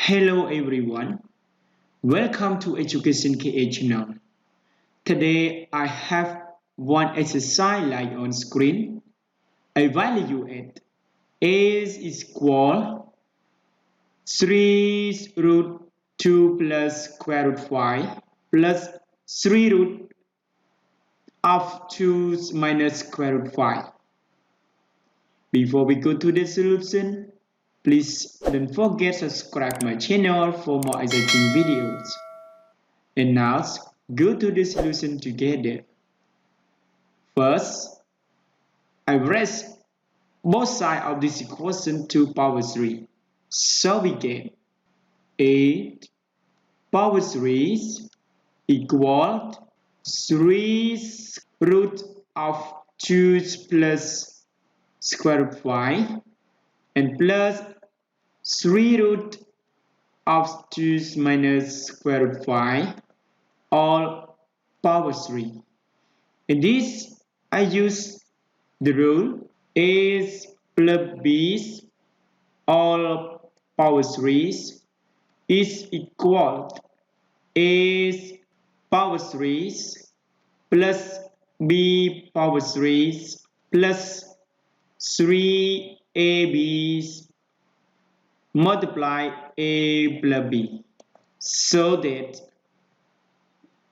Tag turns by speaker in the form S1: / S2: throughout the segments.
S1: Hello everyone, welcome to Education KA channel. Today I have one exercise like on screen. Evaluate is equal 3 root 2 plus square root 5 plus 3 root of 2 minus square root 5. Before we go to the solution, please don't forget to subscribe my channel for more exciting videos. And now, go to the solution together. First, I raise both sides of this equation to power 3. So we get 8 power 3 equal 3 root of 2 plus square root 5 and plus 3 root of 2 minus square root 5 all power 3. In this, I use the rule A plus B all power 3 is equal A power 3 plus B power 3 plus 3AB multiply A plus B, so that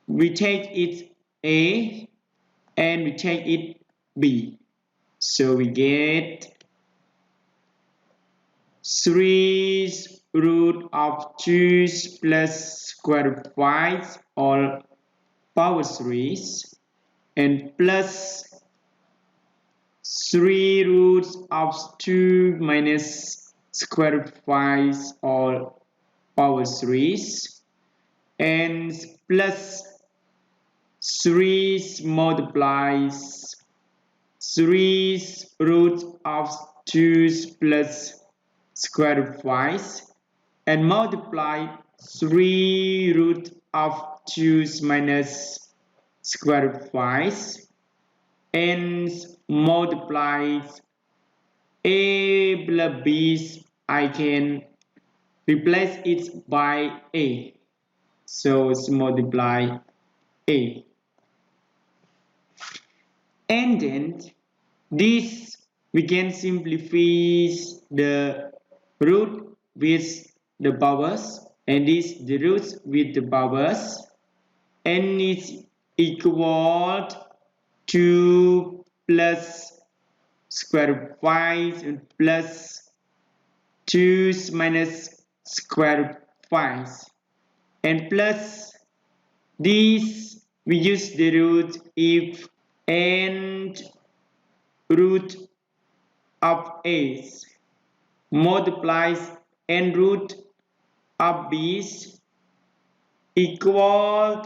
S1: we take it A and we take it B. So we get 3 root of 2 plus square root 5 all power 3 and plus 3 roots of 2 minus square root 5 all power 3 and plus 3 multiplies 3 root of 2 plus square root 5 and multiply 3 root of 2 minus square root 5 and multiply A plus B. I can replace it by A, so it's multiply A. And then this we can simplify the root with the powers, and this the roots with the powers, and it's equal to plus square root 5 and plus 2 minus square root 5 and plus this we use the root if and root of A multiplies and root of B equal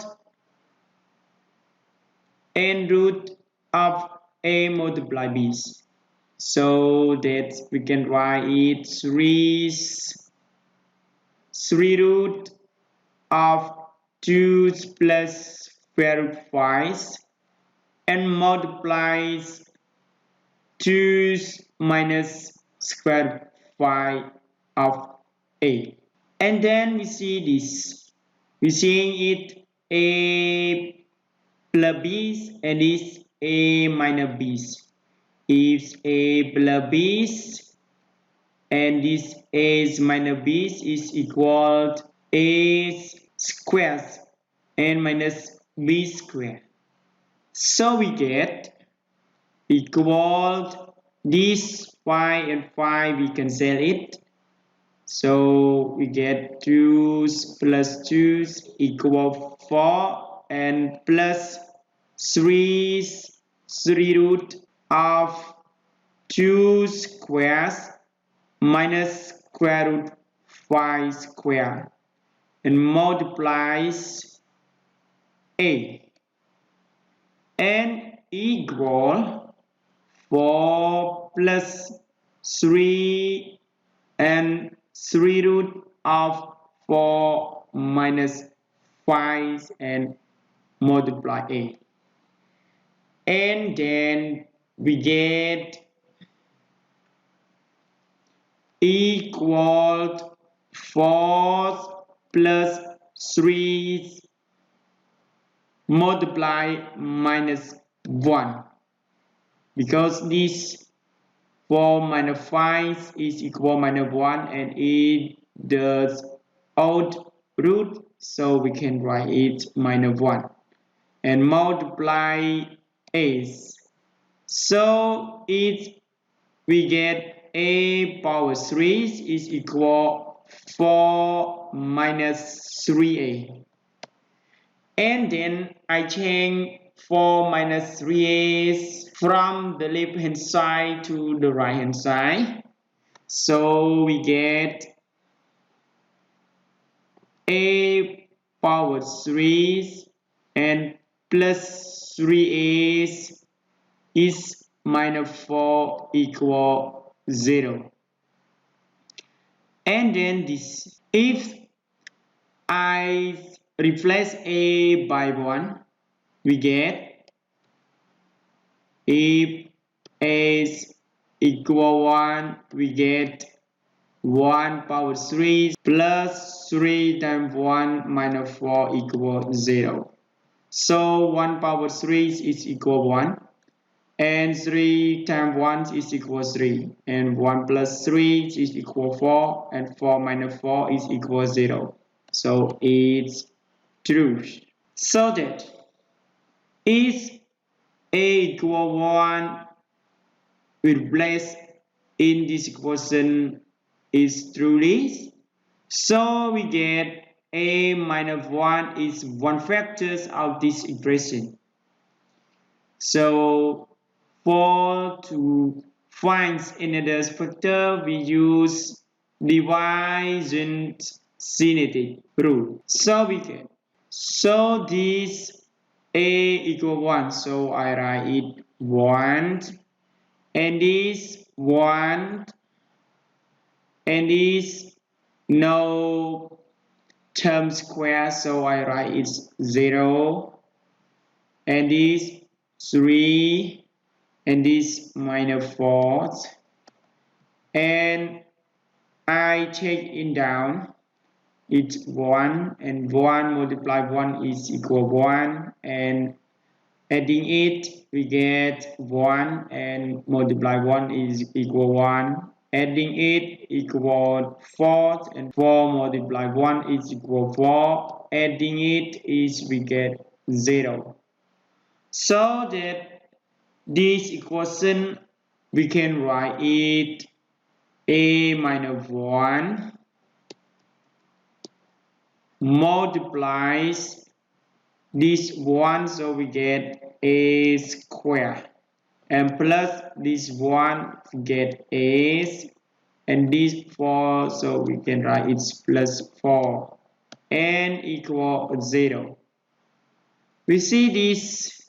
S1: and root of A multiply B. So that we can write it 3 root of 2 plus square root 5 and multiplies 2 minus square root 5 of A. And then we see this. We see it A plus B and this A minus B. If A plus B and this A minus B is equal to A squared and minus B squared. So we get equal this 5 and 5 we cancel it. So we get 2 plus 2 equal 4 and plus 3 root of 2 squares minus square root 5 square and multiplies A and equal 4 plus 3 and 3 root of 4 minus 5 and multiply A. And then we get equal 4 plus 3 multiply minus 1, because this 4 minus 5 is equal minus 1 and it does odd root, so we can write it minus 1 and multiply a's. So we get a power 3 is equal 4 minus 3a. And then I change 4 minus 3a from the left hand side to the right hand side. So we get a power 3 and plus 3a is minus 4 equal 0. And then this, if I replace a by 1, we get, if a is equal 1, we get 1 power 3 plus 3 times 1 minus 4 equal 0. So 1 power 3 is equal 1. And 3 times 1 is equal 3. And 1 plus 3 is equal 4. And 4 minus 4 is equal 0. So it's true. So that is a equal 1, we replace in this equation is truly. So we get a minus 1 is one factor of this expression. So to find another factor, we use division syntactic rule. So we get, so this a equal 1, so I write it 1, and this 1, and this no term square, so I write it 0, and this 3, and this minus 4, and I take it down, it's 1, and 1 multiplied 1 is equal 1, and adding it we get 1, and multiply 1 is equal 1, adding it equal 4, and 4 multiplied 1 is equal 4, adding it is we get 0. So that this equation we can write it a minus 1 multiplies this 1, so we get a square, and plus this 1 get a, and this 4, so we can write it's plus 4 and equal 0. We see this,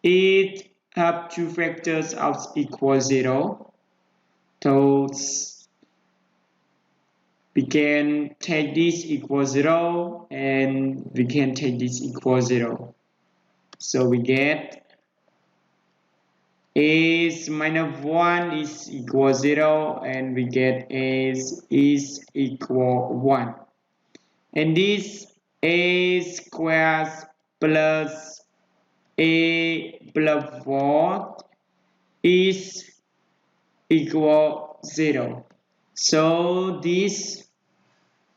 S1: it have two factors of equal 0, so we can take this equal 0 and we can take this equal 0. So we get a minus 1 is equal 0, and we get a is equal 1. And this a squared plus a plus 4 is equal 0. So this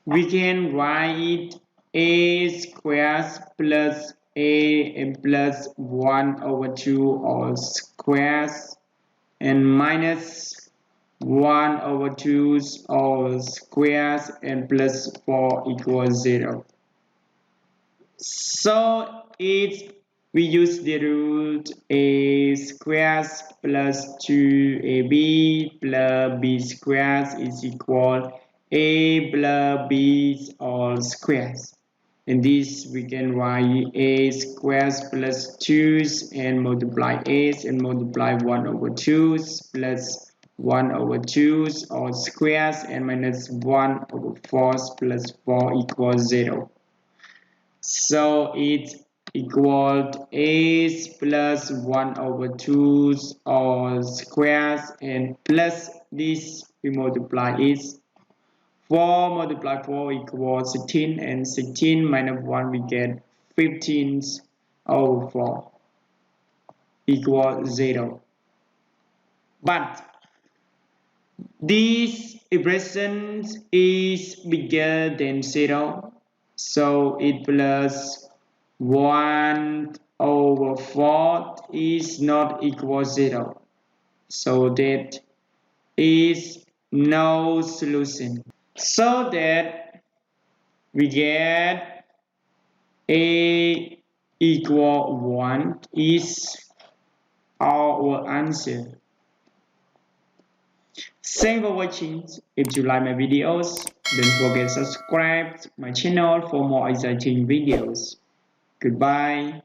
S1: we can write a squared plus a and plus 1 over 2 all squares, and minus 1 over 2 all squares, and plus 4 equals 0. So we use the root a squares plus 2ab plus b squares is equal a plus b all squares. And this we can write a squares plus 2 and multiply a and multiply 1 over 2 plus 1 over 2 all squares, and minus 1 over 4 plus 4 equals 0. So it equaled a plus 1 over 2 all squares, and plus this we multiply it 4 multiplied 4 equals 16, and 16 minus 1 we get 15 over 4 equals 0. But this expression is bigger than 0, so it plus 1 over 4 is not equal 0. So that is no solution. So that we get A equal 1 is our answer. Thanks for watching. If you like my videos, don't forget to subscribe to my channel for more exciting videos. Goodbye.